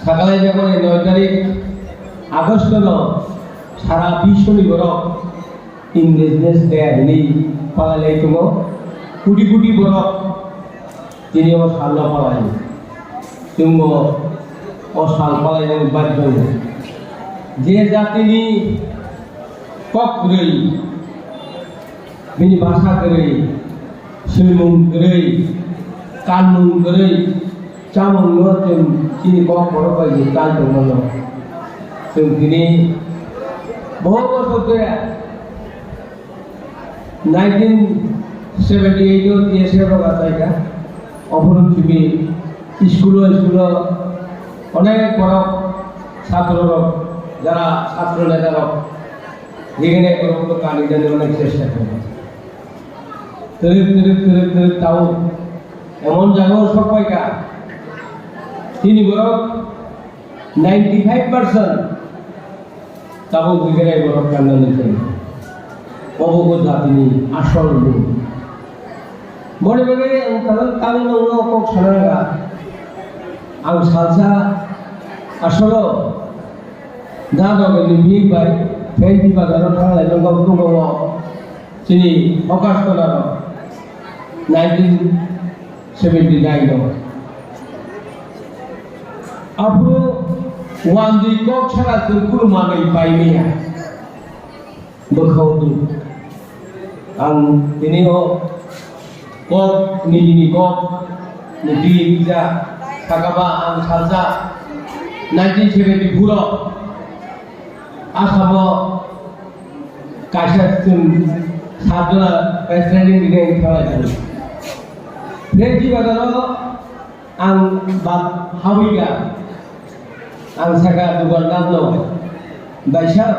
সকালে যখন 9 তারিখ আগস্ট সারা বিশ্ব নিবর ইংরেজনেস দেয়নি পালালে তুমি কোটি কোটি বরফ তিনি আমার সাল পালাই তুমি ও সাল পালাই বাধ্য যে জাতিনি কক গই बिनि भाषा गरै सिलमुं गरै कानमुं गरै चामुं जों दिनै কক बर' बायदि काल दंमोन जों दिनै बहुत बছর ধরে 1978 টিএসএর জায়গা অপরণ টিভি স্কুল অনেক বড় ছাত্র যারা ছাত্র নেতারা যেখানে কোনো কানি জানি অনেক চেষ্টা করে তরিক তাও এমন জায়গাও সবাইকা তিনি বরফ 95% তাও দুইখানে বরফ কান্না নিতেন অবগত তিনি আসল নেই মনে মনে তামিল কক সারা আং সালসা আসল না দগে নিয়ে বাই ফেন্টি বাজারও থাকলে নঙ্গ তিনি অকাশ করার 1979 앞으로 완전히 꼭 차가던 구름만의 바이미야 먹하우도 안 이니요 꼭 니니 꼭 니디자 사가바 안 살자 1979로 아사모 가샤튼 사드나 베스트셀링 디자인 타와죠 फ्रेंची बाजाराव आं हावैगा आं सका दुकानदार लो भाई साहब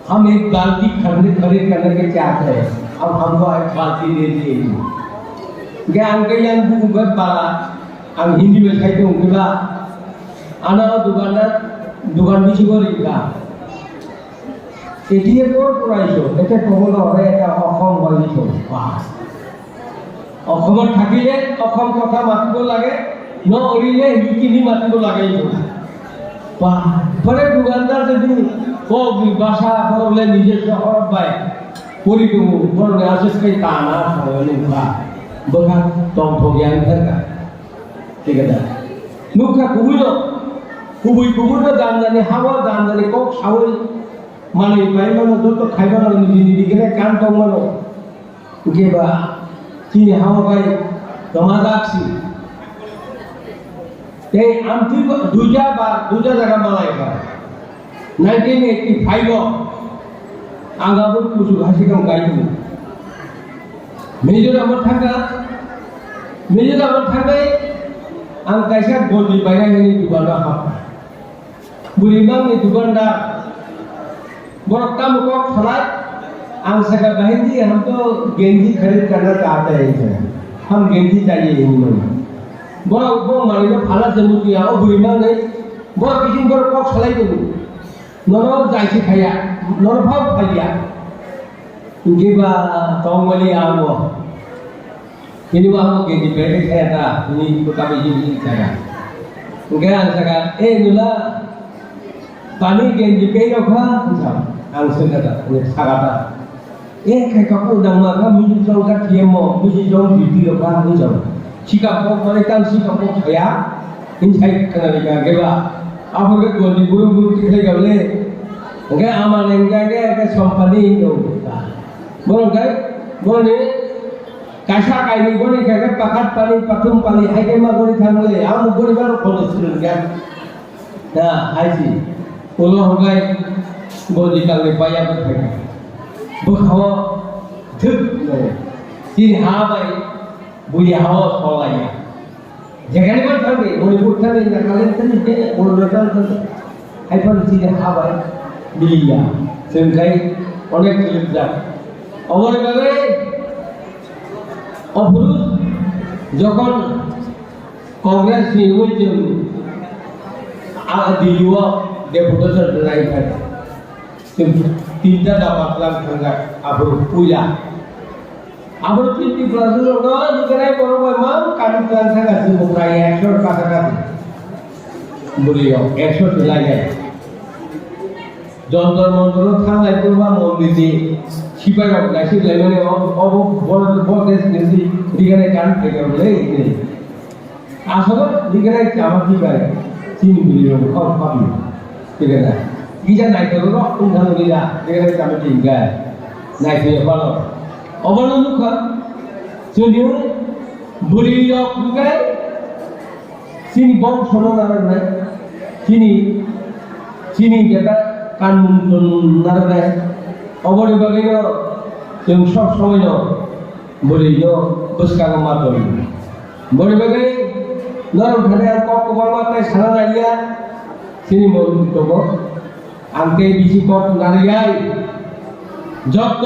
हम एक बाल्टी खरीद करने के चाहते हैं अब हमको एक बाल्टी दे दीजिए क्या अंके yang bukan pala ang hindi में खाते होंगे बा आना दुकानदार दुकान भी चिकोरी का এটিএ কোড পড়াইছো এটা কবল হবে এটা অসম হইছো অসমত থাকিলে অসম কথা মাতিব লাগে ন অৰিলে হিকিনি মাতিব লাগে পরে দোকানদার যদি কক ভাষা বলে নিজে শহর পায় পরিকমু বলে আসে টানা সহলে বা বকা তম জ্ঞান থাকা ঠিক আছে নুকা কুবুই দান জানি হাওয়া দান জানি কক সাউল মানে পাইমানো যত খাইবার নিজে গেলে কান কমানো গেবা চিনি হাওয়া পাই জমা রাখছি এই আমটি দুইটা জায়গা মালাই পায় 1985 আগাবো কিছু ঘাসি কাম গাইব মিজোরামত থাকাই আং কাইসা গলি বাইরে দোকানদার হাত বুড়িমাংনি দোকানদার बड़ा कम को खराब आम सका बहन जी हम तो गेंजी खरीद करना चाहते हैं हम गेंजी चाहिए हिंदी बड़ा उपो मारी में फाला जरूर किया और बुरीमा नहीं बड़ा किसी बड़ा को खलाई दो नरो जाइसी खाया नरो भाव खाया इनके बा तोंगली आवो ini wah गेंजी बैठे खाया था ini तो कभी जी खाया इनके आम सका nula पानी गेंजी पे रखा आं सेंगादा सागादा खाय काको दांगा मिजि जंगा थिएमो मिजि जं बिदि रखा नि जं सिकापो माने कान सिकापो खाया इनसाइ खानालिका गेबा आफोर गलि गुरु थिखाय गावले ओके आमा लेंगा के सम्पानी दो बोलने कासा काइनि गनि के पाखात पानी पाथुम पानी हाइके मा गनि थांले आम गनि बार खलसुन गा दा हाइसि उलो हगाय गलि कालनि बाया बथाय बखाव थुक तीन हाबाय बुया हाव सलाया जेखाने बन थांगे मणिपुर थांगे नागालेण्ड थांगे अरुणाचल थांगे हाइफोर तीन हाबाय बिलिया जोंखाय अनेक लिबजा अबरबाबे অপুরুষ যখন কংগ্রেস নির্বাচন দিল্লিও ডেপুটেশন রাই থাকে তিনটা দাবাতলাম থাকা আবু পূজা আবার 50+ হলো না যেখানে বড় ইমাম কাটি প্ল্যান থাকাছে প্রায় 100 কাছাকাছি বলিও 100 চলে যায় যন্ত্র মন্ত্র থানায় করবা মন্দিরে সিপাই গাছি লাইনে অব বড় বড় দেশ নেছি দিগানে কান থেকে বলে এই আসলে দিগানে আমার কি গায় চিন বলিও কম পাবি ঠিক আছে গিজা নাই তো রক উঠানো গিজা দিগানে আমি কি গায় নাই তো ভালো অবলম্বন যদি বলিও গায় চিনি বংশ না চিনি যেটা কানুন নারে অবরে বাগে जों सब समय बलियो बसकागो मातोरि बरे बागे नरम थानाय कक बारमाय साना नाया सिनि मन्दिरखौ आंके बिसि कक नारियाय যত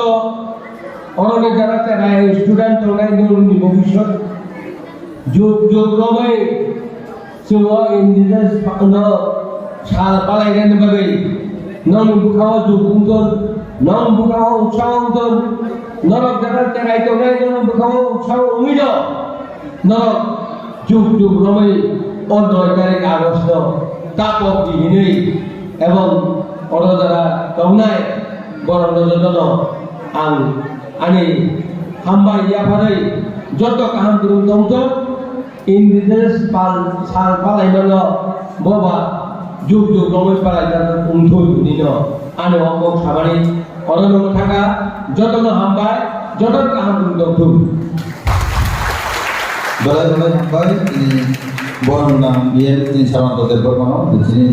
অরনে যারা চায় স্টুডেন্ট ওনাই নরুনি ভবিষ্যৎ যোগ যোগ রবে semua indigenous pakno sal palai dan bagai non bukawa jukungton non bukawa utsawton norok jalan cerai tonai non bukawa utsaw umido norok juk juk romai ondoi dari agosno tapok dihini এবং or যারা tonai বরণ যতন আং আনি হাম্বাই ইয়াফারে যত কাহাম গুরু তংton indigenous sal palai mana boba juk juk romai palai dan unthoi dino ane ongkok sabari orang thaka jotono hambai joton kaham dong balai balai hambai ini borong nam biar ini sawan toter bermano di sini